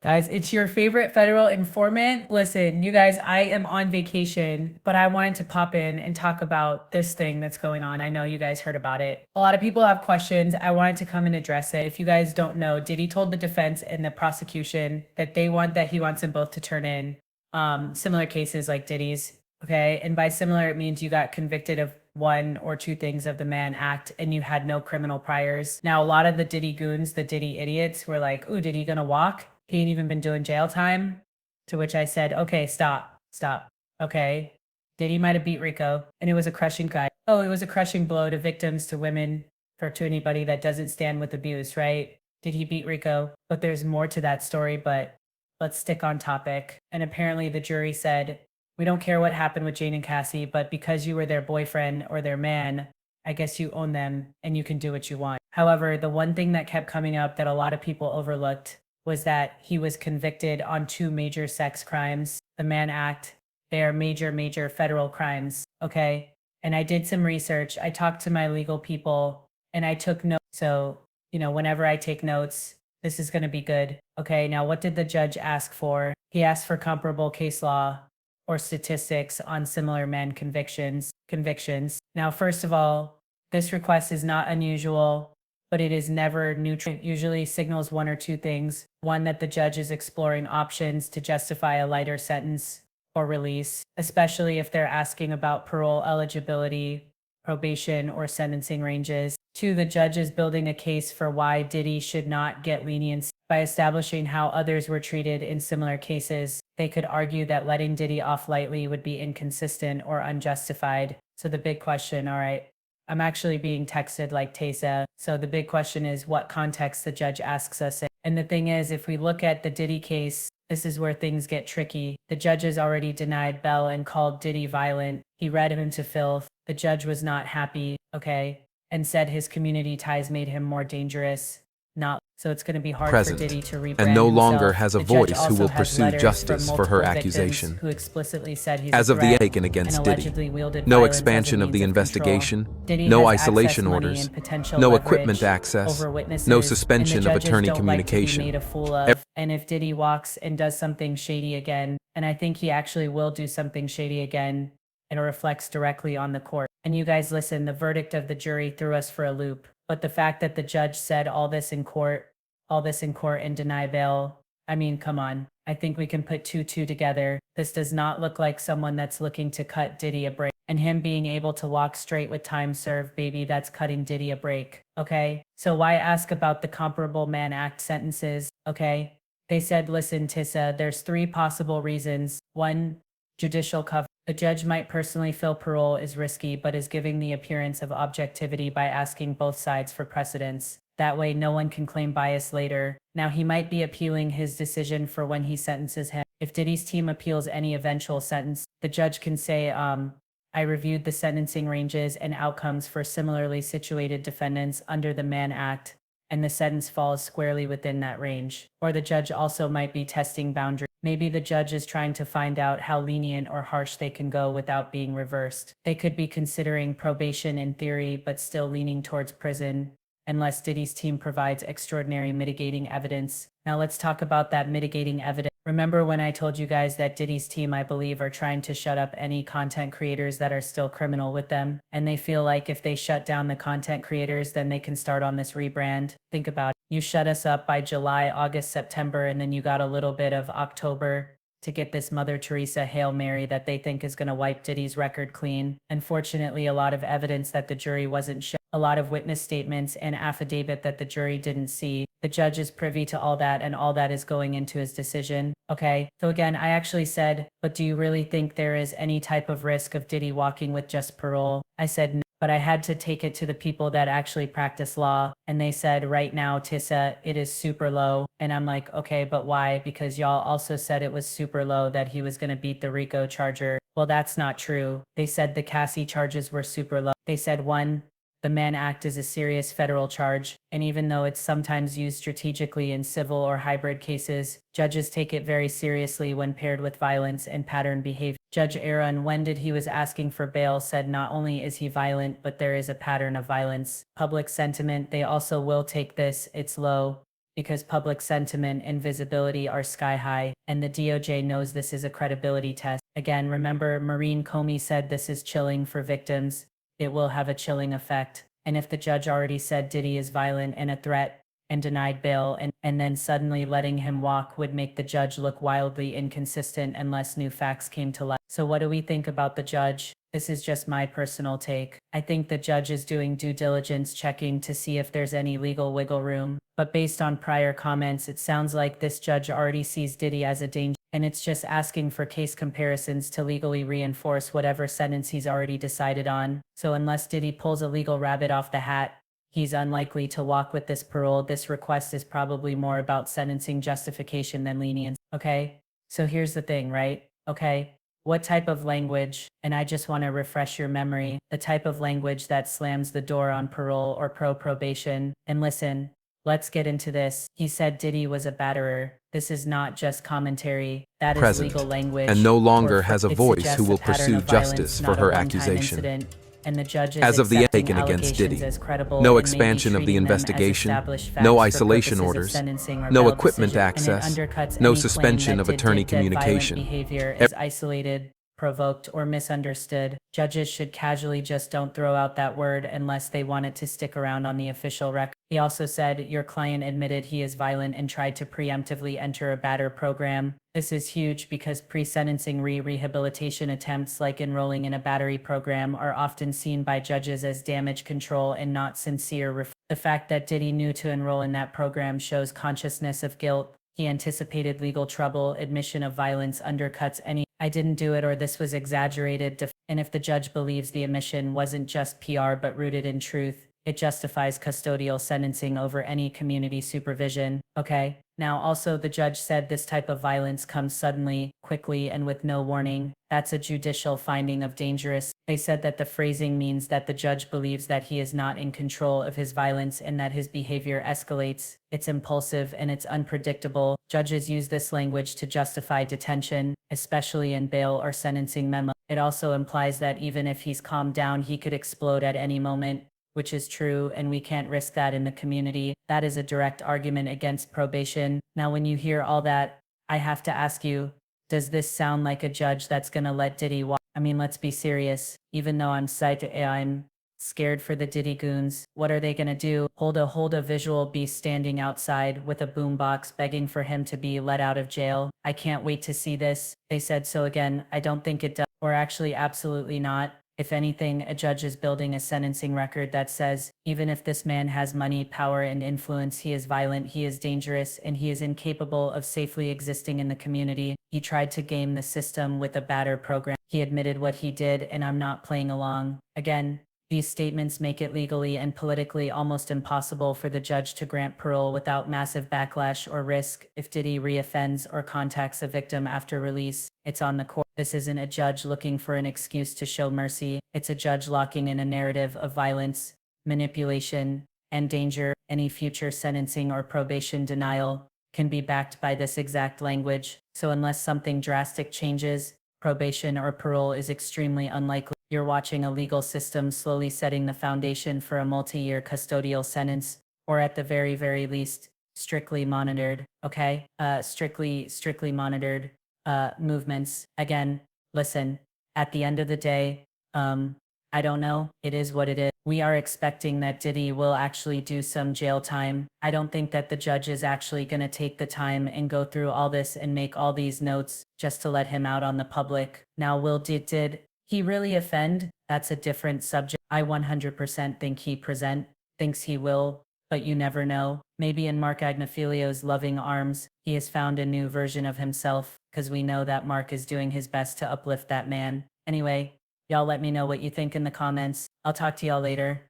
Guys, it's your favorite federal informant. Listen, you guys, I am on vacation, but I wanted to pop in and talk about this thing that's going on. I know you guys heard about it. A lot of people have questions. I wanted to come and address it. If you guys don't know, Diddy told the defense and the prosecution that he wants them both to turn in similar cases like Diddy's. Okay. And by similar, it means you got convicted of one or two things of the Mann Act and you had no criminal priors. Now, a lot of the Diddy goons, the Diddy idiots, were like, ooh, Diddy gonna walk? He ain't even been doing jail time. To which I said, okay, stop. Okay. Diddy might have beat Rico, and it was a crushing guy. Oh, it was a crushing blow to victims, to women, to anybody that doesn't stand with abuse, right? Did he beat Rico? But there's more to that story, but let's stick on topic. And apparently the jury said, we don't care what happened with Jane and Cassie, but because you were their boyfriend or their man, I guess you own them and you can do what you want. However, the one thing that kept coming up that a lot of people overlooked was that he was convicted on two major sex crimes. The Mann Act, they are major federal crimes, okay? And I did some research. I talked to my legal people and I took notes. So, whenever I take notes, this is going to be good. Okay, now what did the judge ask for? He asked for comparable case law or statistics on similar Mann convictions. Now, first of all, this request is not unusual, but it is never neutral. It usually signals one or two things. One, that the judge is exploring options to justify a lighter sentence or release, especially if they're asking about parole eligibility, probation, or sentencing ranges. Two, the judge is building a case for why Diddy should not get leniency by establishing how others were treated in similar cases. They could argue that letting Diddy off lightly would be inconsistent or unjustified. So the big question, all right, I'm actually being texted like Tesa. So the big question is what context the judge asks us in. And the thing is, if we look at the Diddy case, this is where things get tricky. The judge has already denied bail and called Diddy violent. He read him to filth. The judge was not happy, okay, and said his community ties made him more dangerous. Not so it's going to be hard for Diddy to rebrand and no longer himself. has a The judge voice who also will has pursue letters justice from for her multiple victims accusation. who explicitly said he's As a of the threat taken and against Diddy, allegedly wielded no violence as a expansion of the means investigation, control. Diddy no has isolation access money orders, and potential no leverage equipment access, over witnesses, no and the suspension of judges attorney don't like to be communication. made a fool of. And if Diddy walks and does something shady again, and I think he actually will do something shady again, and it reflects directly on the court. And you guys listen, the verdict of the jury threw us for a loop. But the fact that the judge said all this in court and deny bail, I mean, come on. I think we can put two together. This does not look like someone that's looking to cut Diddy a break. And him being able to walk straight with time served, baby, that's cutting Diddy a break. Okay? So why ask about the comparable Mann Act sentences? Okay? They said, listen, Tissa, there's three possible reasons. One, judicial cover. A judge might personally feel parole is risky, but is giving the appearance of objectivity by asking both sides for precedence. That way, no one can claim bias later. Now, he might be appealing his decision for when he sentences him. If Diddy's team appeals any eventual sentence, the judge can say, I reviewed the sentencing ranges and outcomes for similarly situated defendants under the Mann Act, and the sentence falls squarely within that range. Or the judge also might be testing boundaries. Maybe the judge is trying to find out how lenient or harsh they can go without being reversed. They could be considering probation in theory, but still leaning towards prison, unless Diddy's team provides extraordinary mitigating evidence. Now let's talk about that mitigating evidence. Remember when I told you guys that Diddy's team, I believe, are trying to shut up any content creators that are still criminal with them? And they feel like if they shut down the content creators, then they can start on this rebrand. Think about it. You shut us up by July, August, September, and then you got a little bit of October to get this Mother Teresa Hail Mary that they think is going to wipe Diddy's record clean. Unfortunately, a lot of evidence that the jury wasn't shown, a lot of witness statements and affidavit that the jury didn't see. The judge is privy to all that, and all that is going into his decision. Okay, so again, I actually said, but do you really think there is any type of risk of Diddy walking with just parole? I said no, but I had to take it to the people that actually practice law, and they said right now, Tissa, it is super low. And I'm like, okay, but why? Because y'all also said it was super low that he was going to beat the Rico charger. Well, that's not true. They said the Cassie charges were super low. They said one, the Mann Act is a serious federal charge, and even though it's sometimes used strategically in civil or hybrid cases, judges take it very seriously when paired with violence and pattern behavior. Judge Aaron, when did he was asking for bail, said not only is he violent, but there is a pattern of violence. Public sentiment, they also will take this, it's low. because public sentiment and visibility are sky high, and the DOJ knows this is a credibility test. Again, remember, Maureen Comey said this is chilling for victims. It will have a chilling effect. And if the judge already said Diddy is violent and a threat and denied bail, and then suddenly letting him walk would make the judge look wildly inconsistent unless new facts came to light. So what do we think about the judge? This is just my personal take. I think the judge is doing due diligence checking to see if there's any legal wiggle room. But based on prior comments, it sounds like this judge already sees Diddy as a danger, and it's just asking for case comparisons to legally reinforce whatever sentence he's already decided on. So unless Diddy pulls a legal rabbit off the hat, he's unlikely to walk with this parole. This request is probably more about sentencing justification than lenience. Okay? So here's the thing, right? Okay? What type of language, and I just want to refresh your memory, the type of language that slams the door on parole or probation. And listen, let's get into this. He said Diddy was a batterer. This is not just commentary. That is legal language. And no longer has a It voice suggests who will a pattern pursue of violence, justice for not a her one-time accusation. incident. And the judge is As of the accepting taken against allegations Diddy, as credible no and maybe expansion of the treating them as investigation, established facts no for isolation purposes of orders, sentencing or no bail equipment decision, and it access, undercuts no any claim suspension that of Diddy attorney did violent communication. behavior is isolated, provoked, or misunderstood. Judges should casually just don't throw out that word unless they want it to stick around on the official record. He also said your client admitted he is violent and tried to preemptively enter a batter program. This is huge because pre-sentencing rehabilitation attempts like enrolling in a battery program are often seen by judges as damage control and not sincere. The fact that Diddy knew to enroll in that program shows consciousness of guilt. He anticipated legal trouble. Admission of violence undercuts any "I didn't do it" or "this was exaggerated." And if the judge believes the admission wasn't just PR but rooted in truth, it justifies custodial sentencing over any community supervision. Okay? Now, also, the judge said this type of violence comes suddenly, quickly, and with no warning. That's a judicial finding of dangerous. They said that the phrasing means that the judge believes that he is not in control of his violence and that his behavior escalates. It's impulsive and it's unpredictable. Judges use this language to justify detention, especially in bail or sentencing memo. It also implies that even if he's calmed down, he could explode at any moment, which is true, and we can't risk that in the community. That is a direct argument against probation. Now, when you hear all that, I have to ask you, does this sound like a judge that's gonna let Diddy walk? I mean, let's be serious. Even though I'm scared for the Diddy goons. What are they gonna do? Hold a visual beast standing outside with a boombox begging for him to be let out of jail. I can't wait to see this. They said so again. I don't think it does, or actually absolutely not. If anything, a judge is building a sentencing record that says, even if this man has money, power, and influence, he is violent, he is dangerous, and he is incapable of safely existing in the community. He tried to game the system with a batter program. He admitted what he did, and I'm not playing along. Again, these statements make it legally and politically almost impossible for the judge to grant parole without massive backlash or risk. If Diddy reoffends or contacts a victim after release, it's on the court. This isn't a judge looking for an excuse to show mercy. It's a judge locking in a narrative of violence, manipulation, and danger. Any future sentencing or probation denial can be backed by this exact language. So unless something drastic changes, probation or parole is extremely unlikely. You're watching a legal system slowly setting the foundation for a multi-year custodial sentence, or at the very, very least, strictly monitored, okay? Strictly monitored movements. Again, listen, at the end of the day, I don't know. It is what it is. We are expecting that Diddy will actually do some jail time. I don't think that the judge is actually going to take the time and go through all this and make all these notes just to let him out on the public. Now, did he really offend? That's a different subject. I 100% think thinks he will, but you never know. Maybe in Mark Agnifilio's loving arms, he has found a new version of himself, because we know that Mark is doing his best to uplift that man. Anyway, y'all let me know what you think in the comments. I'll talk to y'all later.